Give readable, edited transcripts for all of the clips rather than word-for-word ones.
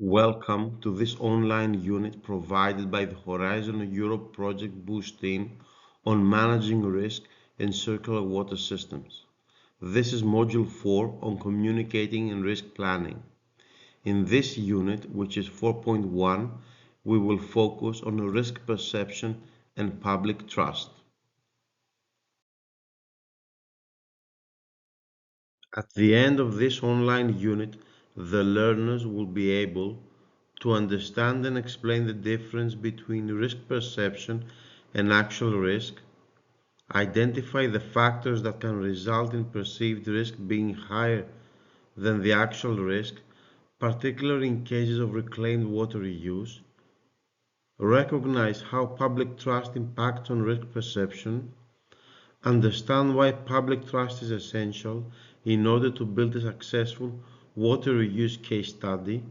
Welcome to this online unit provided by the Horizon Europe project Boost team on managing risk in circular water systems. This is Module 4 on communicating and risk planning. In this unit, which is 4.1, we will focus on risk perception and public trust. At the end of this online unit, the learners will be able to understand and explain the difference between risk perception and actual risk, identify the factors that can result in perceived risk being higher than the actual risk, particularly in cases of reclaimed water reuse, recognize how public trust impacts on risk perception, understand why public trust is essential in order to build a successful water reuse case study,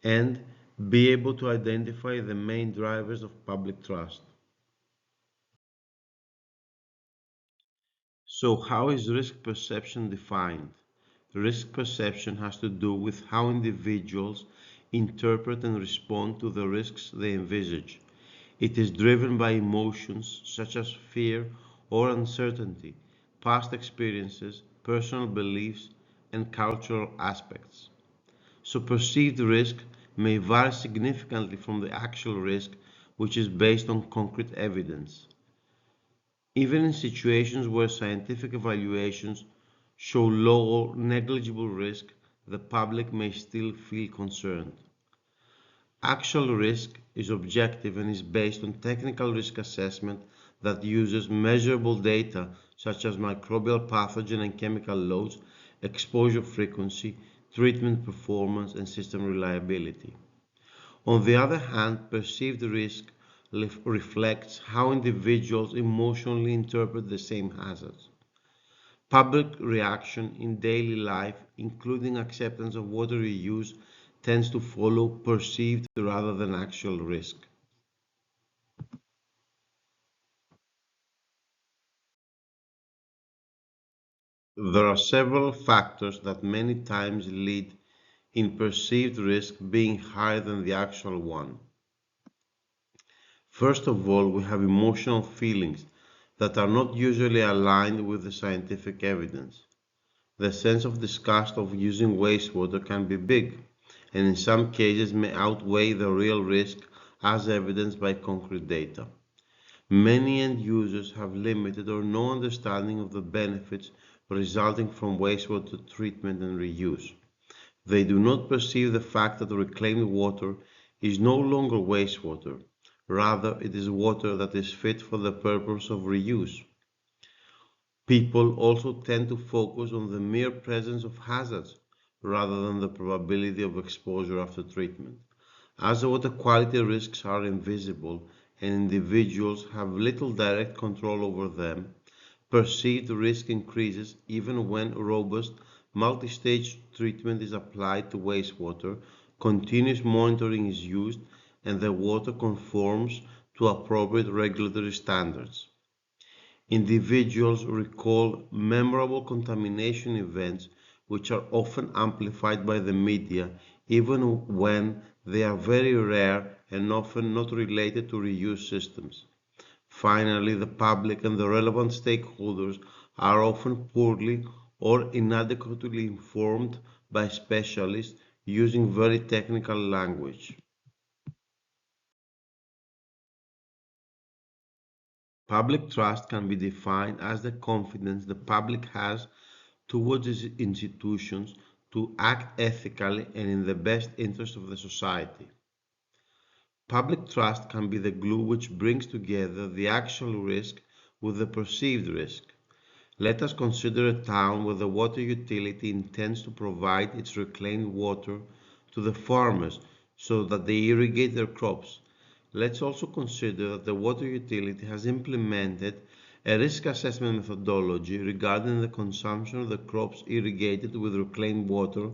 and be able to identify the main drivers of public trust. So, how is risk perception defined? Risk perception has to do with how individuals interpret and respond to the risks they envisage. It is driven by emotions such as fear or uncertainty, past experiences, personal beliefs, and cultural aspects. So perceived risk may vary significantly from the actual risk, which is based on concrete evidence. Even in situations where scientific evaluations show low or negligible risk, the public may still feel concerned. Actual risk is objective and is based on technical risk assessment that uses measurable data such as microbial pathogen and chemical loads, exposure frequency, treatment performance, and system reliability. On the other hand, perceived risk reflects how individuals emotionally interpret the same hazards. Public reaction in daily life, including acceptance of water reuse, tends to follow perceived rather than actual risk. There are several factors that many times lead in perceived risk being higher than the actual one. First of all, we have emotional feelings that are not usually aligned with the scientific evidence. The sense of disgust of using wastewater can be big, and in some cases may outweigh the real risk as evidenced by concrete data. Many end users have limited or no understanding of the benefits resulting from wastewater treatment and reuse. They do not perceive the fact that reclaimed water is no longer wastewater. Rather, it is water that is fit for the purpose of reuse. People also tend to focus on the mere presence of hazards rather than the probability of exposure after treatment. As the water quality risks are invisible and individuals have little direct control over them, perceived risk increases even when robust multi-stage treatment is applied to wastewater, continuous monitoring is used, and the water conforms to appropriate regulatory standards. Individuals recall memorable contamination events which are often amplified by the media, even when they are very rare and often not related to reuse systems. Finally, the public and the relevant stakeholders are often poorly or inadequately informed by specialists using very technical language. Public trust can be defined as the confidence the public has towards its institutions to act ethically and in the best interest of the society. Public trust can be the glue which brings together the actual risk with the perceived risk. Let us consider a town where the water utility intends to provide its reclaimed water to the farmers so that they irrigate their crops. Let's also consider that the water utility has implemented a risk assessment methodology regarding the consumption of the crops irrigated with reclaimed water,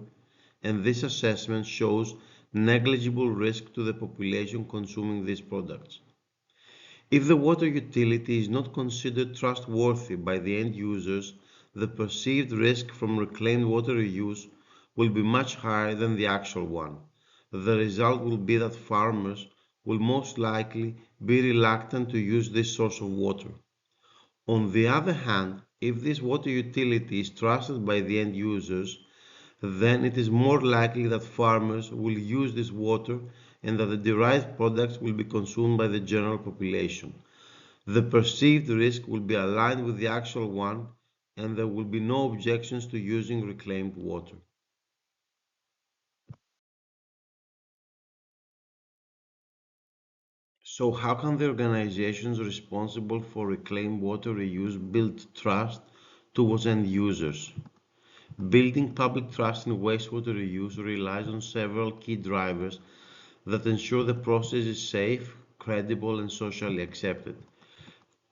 and this assessment shows negligible risk to the population consuming these products. If the water utility is not considered trustworthy by the end users, the perceived risk from reclaimed water reuse will be much higher than the actual one. the result will be that farmers will most likely be reluctant to use this source of water. On the other hand, if this water utility is trusted by the end users, then it is more likely that farmers will use this water and that the derived products will be consumed by the general population. The perceived risk will be aligned with the actual one, and there will be no objections to using reclaimed water. So how can the organizations responsible for reclaimed water reuse build trust towards end users? Building public trust in wastewater reuse relies on several key drivers that ensure the process is safe, credible, and socially accepted.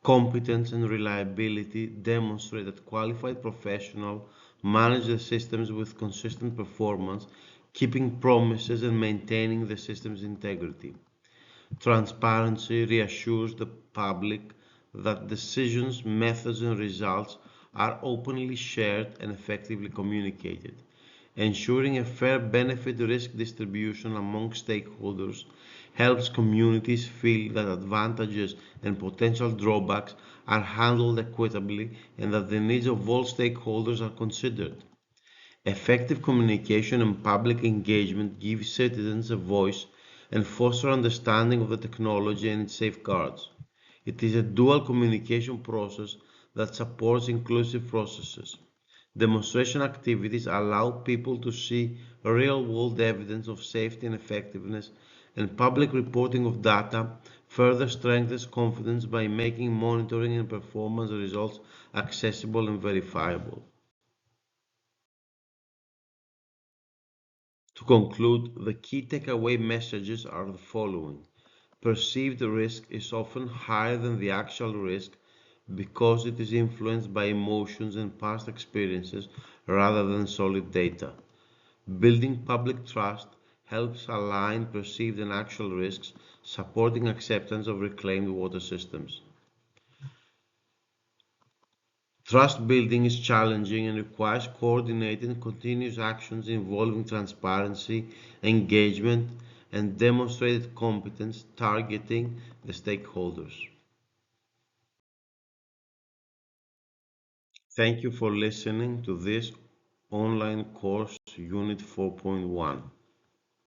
Competence and reliability demonstrate that qualified professionals manage the systems with consistent performance, keeping promises and maintaining the system's integrity. Transparency reassures the public that decisions, methods, and results are openly shared and effectively communicated. Ensuring a fair benefit-risk distribution among stakeholders helps communities feel that advantages and potential drawbacks are handled equitably and that the needs of all stakeholders are considered. Effective communication and public engagement give citizens a voice and foster understanding of the technology and its safeguards. It is a dual communication process that supports inclusive processes. Demonstration activities allow people to see real-world evidence of safety and effectiveness, and public reporting of data further strengthens confidence by making monitoring and performance results accessible and verifiable. To conclude, the key takeaway messages are the following. Perceived risk is often higher than the actual risk because it is influenced by emotions and past experiences rather than solid data. Building public trust helps align perceived and actual risks, supporting acceptance of reclaimed water systems. Trust building is challenging and requires coordinated continuous actions involving transparency, engagement, and demonstrated competence targeting the stakeholders. Thank you for listening to this online course Unit 4.1.